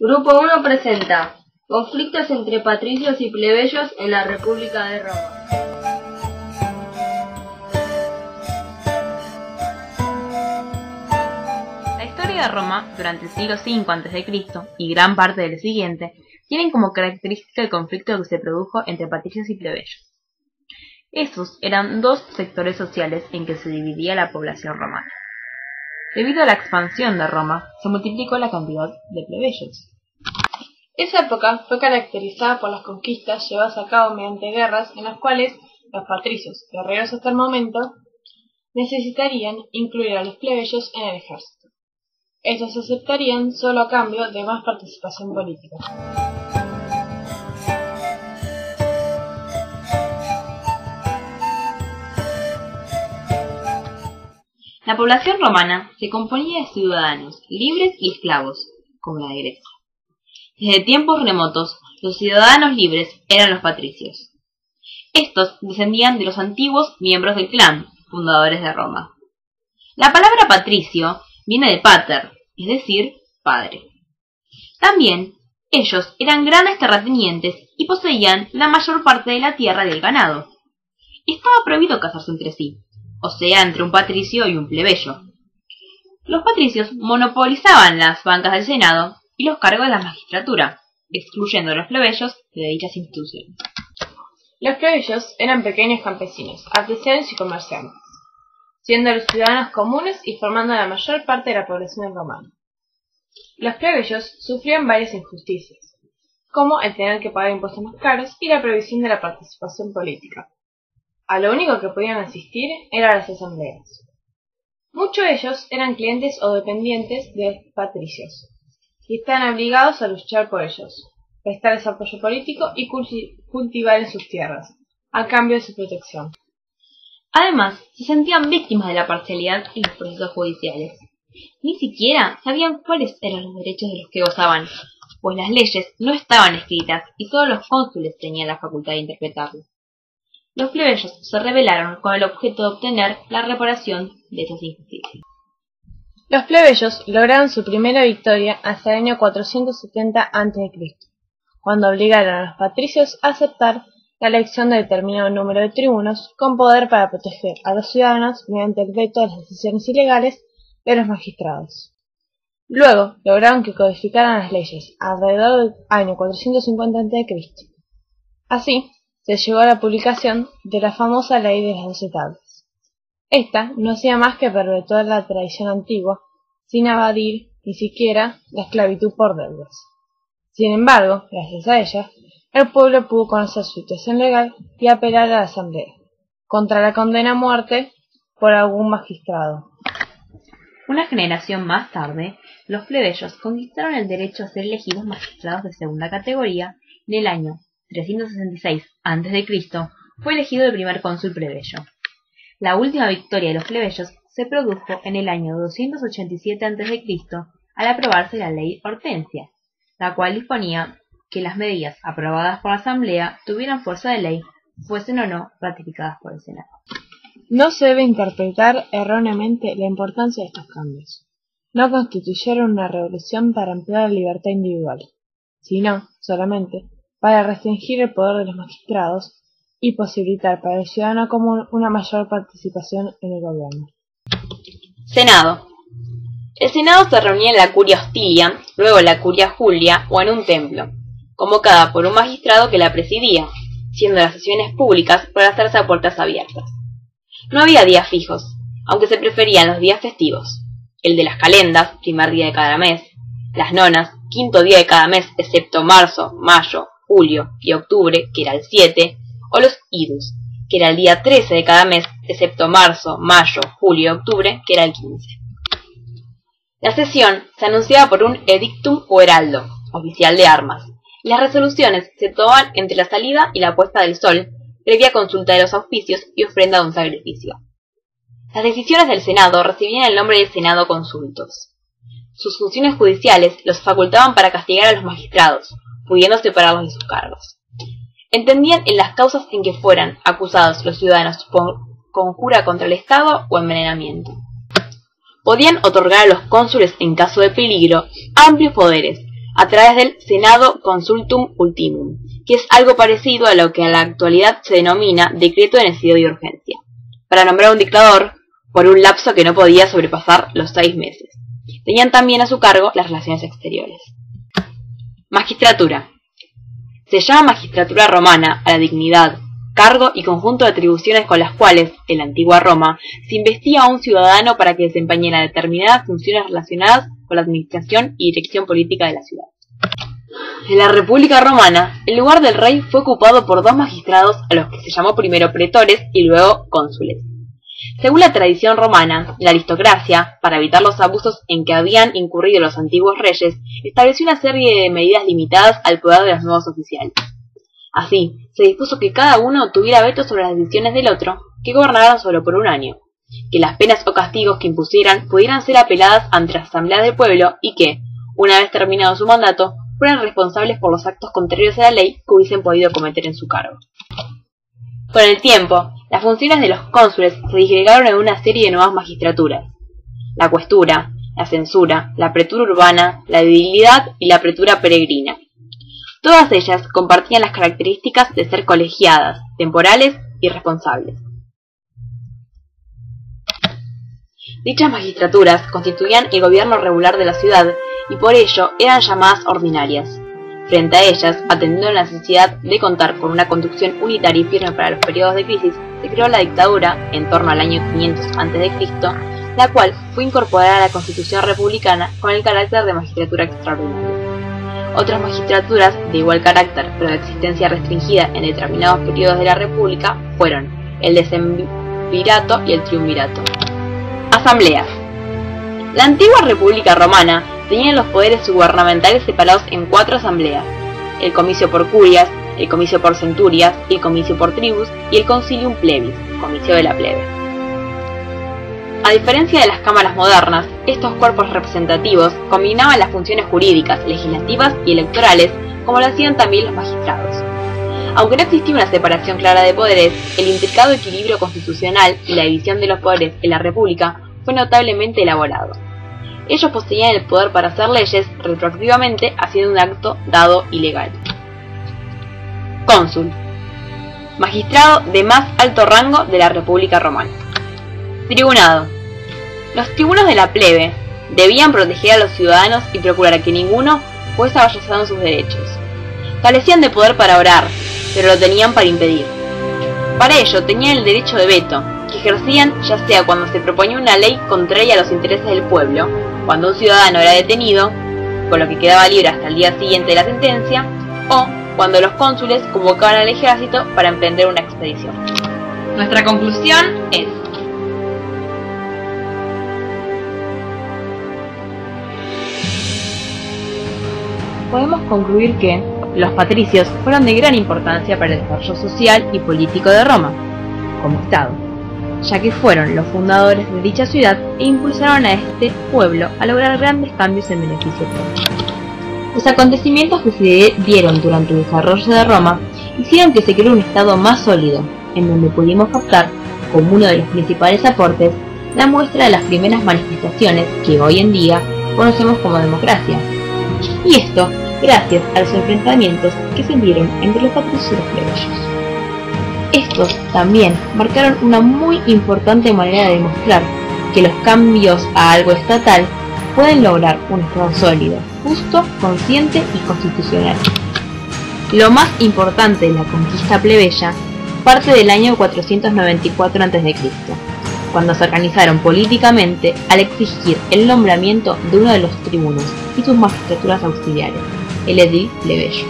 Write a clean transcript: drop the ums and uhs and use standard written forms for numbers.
Grupo 1 presenta conflictos entre patricios y plebeyos en la República de Roma. La historia de Roma durante el siglo V a.C. y gran parte del siguiente tienen como característica el conflicto que se produjo entre patricios y plebeyos. Esos eran dos sectores sociales en que se dividía la población romana. Debido a la expansión de Roma, se multiplicó la cantidad de plebeyos. Esa época fue caracterizada por las conquistas llevadas a cabo mediante guerras en las cuales los patricios, guerreros hasta el momento, necesitarían incluir a los plebeyos en el ejército. Estos aceptarían solo a cambio de más participación política. La población romana se componía de ciudadanos libres y esclavos, como la de Grecia. Desde tiempos remotos, los ciudadanos libres eran los patricios. Estos descendían de los antiguos miembros del clan, fundadores de Roma. La palabra patricio viene de pater, es decir, padre. También, ellos eran grandes terratenientes y poseían la mayor parte de la tierra y del ganado. Estaba prohibido casarse entre sí, o sea, entre un patricio y un plebeyo. Los patricios monopolizaban las bancas del Senado y los cargos de la magistratura, excluyendo a los plebeyos de dichas instituciones. Los plebeyos eran pequeños campesinos, artesanos y comerciantes, siendo los ciudadanos comunes y formando la mayor parte de la población romana. Los plebeyos sufrían varias injusticias, como el tener que pagar impuestos más caros y la prohibición de la participación política. A lo único que podían asistir eran las asambleas. Muchos de ellos eran clientes o dependientes de patricios, y estaban obligados a luchar por ellos, prestarles apoyo político y cultivar en sus tierras, a cambio de su protección. Además, se sentían víctimas de la parcialidad en los procesos judiciales. Ni siquiera sabían cuáles eran los derechos de los que gozaban, pues las leyes no estaban escritas y solo los cónsules tenían la facultad de interpretarlas. Los plebeyos se rebelaron con el objeto de obtener la reparación de esas injusticias. Los plebeyos lograron su primera victoria hasta el año 470 a.C., cuando obligaron a los patricios a aceptar la elección de determinado número de tribunos con poder para proteger a los ciudadanos mediante el veto de las decisiones ilegales de los magistrados. Luego lograron que codificaran las leyes alrededor del año 450 a.C. Así, se llegó a la publicación de la famosa Ley de las 12 Tablas. Esta no hacía más que perpetuar la tradición antigua, sin abatir ni siquiera la esclavitud por deudas. Sin embargo, gracias a ella, el pueblo pudo conocer su situación legal y apelar a la asamblea, contra la condena a muerte por algún magistrado. Una generación más tarde, los plebeyos conquistaron el derecho a ser elegidos magistrados de segunda categoría. En el año 366 a.C. fue elegido el primer cónsul plebeyo. La última victoria de los plebeyos se produjo en el año 287 a.C. al aprobarse la ley Hortensia, la cual disponía que las medidas aprobadas por la asamblea tuvieran fuerza de ley, fuesen o no ratificadas por el Senado. No se debe interpretar erróneamente la importancia de estos cambios. No constituyeron una revolución para ampliar la libertad individual, sino solamente para restringir el poder de los magistrados y posibilitar para el ciudadano común una mayor participación en el gobierno. Senado. El Senado se reunía en la Curia Hostilia, luego en la Curia Julia o en un templo, convocada por un magistrado que la presidía, siendo las sesiones públicas para hacerse a puertas abiertas. No había días fijos, aunque se preferían los días festivos, el de las calendas, primer día de cada mes, las nonas, quinto día de cada mes excepto marzo, mayo, julio y octubre, que era el 7, o los idus, que era el día 13 de cada mes, excepto marzo, mayo, julio y octubre, que era el 15. La sesión se anunciaba por un edictum o heraldo, oficial de armas, y las resoluciones se tomaban entre la salida y la puesta del sol, previa consulta de los auspicios y ofrenda de un sacrificio. Las decisiones del Senado recibían el nombre de Senado Consultos. Sus funciones judiciales los facultaban para castigar a los magistrados, pudiendo separarlos de sus cargos. Entendían en las causas en que fueran acusados los ciudadanos por conjura contra el Estado o envenenamiento. Podían otorgar a los cónsules en caso de peligro amplios poderes, a través del Senado Consultum Ultimum, que es algo parecido a lo que en la actualidad se denomina decreto de necesidad y urgencia, para nombrar un dictador por un lapso que no podía sobrepasar los 6 meses. Tenían también a su cargo las relaciones exteriores. Magistratura. Se llama magistratura romana a la dignidad, cargo y conjunto de atribuciones con las cuales, en la antigua Roma, se investiga a un ciudadano para que desempeñara determinadas funciones relacionadas con la administración y dirección política de la ciudad. En la República Romana, el lugar del rey fue ocupado por 2 magistrados a los que se llamó primero pretores y luego cónsules. Según la tradición romana, la aristocracia, para evitar los abusos en que habían incurrido los antiguos reyes, estableció una serie de medidas limitadas al poder de los nuevos oficiales. Así, se dispuso que cada uno tuviera veto sobre las decisiones del otro, que gobernaran solo por un año, que las penas o castigos que impusieran pudieran ser apeladas ante las asambleas del pueblo y que, una vez terminado su mandato, fueran responsables por los actos contrarios a la ley que hubiesen podido cometer en su cargo. Con el tiempo, las funciones de los cónsules se disgregaron en una serie de nuevas magistraturas: la cuestura, la censura, la pretura urbana, la edilidad y la pretura peregrina. Todas ellas compartían las características de ser colegiadas, temporales y responsables. Dichas magistraturas constituían el gobierno regular de la ciudad y por ello eran llamadas ordinarias. Frente a ellas, atendiendo a la necesidad de contar con una conducción unitaria y firme para los periodos de crisis, se creó la dictadura en torno al año 500 a.C., la cual fue incorporada a la Constitución republicana con el carácter de magistratura extraordinaria. Otras magistraturas de igual carácter, pero de existencia restringida en determinados periodos de la República, fueron el decemvirato y el triunvirato. Asambleas. La antigua República Romana tenía los poderes gubernamentales separados en 4 asambleas: el comicio por curias, el comicio por centurias, el comicio por tribus y el concilium plebis, comicio de la plebe. A diferencia de las cámaras modernas, estos cuerpos representativos combinaban las funciones jurídicas, legislativas y electorales, como lo hacían también los magistrados. Aunque no existía una separación clara de poderes, el intricado equilibrio constitucional y la división de los poderes en la República fue notablemente elaborado. Ellos poseían el poder para hacer leyes retroactivamente, haciendo un acto dado ilegal. Cónsul. Magistrado de más alto rango de la República Romana. Tribunado. Los tribunos de la plebe debían proteger a los ciudadanos y procurar que ninguno fuese avallazado en sus derechos. Carecían de poder para orar, pero lo tenían para impedir. Para ello tenían el derecho de veto, que ejercían ya sea cuando se proponía una ley contraria a los intereses del pueblo, cuando un ciudadano era detenido, con lo que quedaba libre hasta el día siguiente de la sentencia, o cuando los cónsules convocaban al ejército para emprender una expedición. Nuestra conclusión es: podemos concluir que los patricios fueron de gran importancia para el desarrollo social y político de Roma, como Estado, ya que fueron los fundadores de dicha ciudad e impulsaron a este pueblo a lograr grandes cambios en beneficio propio. Los acontecimientos que se dieron durante el desarrollo de Roma hicieron que se creara un Estado más sólido, en donde pudimos captar, como uno de los principales aportes, la muestra de las primeras manifestaciones que hoy en día conocemos como democracia. Y esto gracias a los enfrentamientos que se dieron entre los patricios y los plebeyos. Estos también marcaron una muy importante manera de demostrar que los cambios a algo estatal pueden lograr un Estado sólido, justo, consciente y constitucional. Lo más importante de la conquista plebeya parte del año 494 a.C., cuando se organizaron políticamente al exigir el nombramiento de uno de los tribunos y sus magistraturas auxiliares, el edil plebeyo.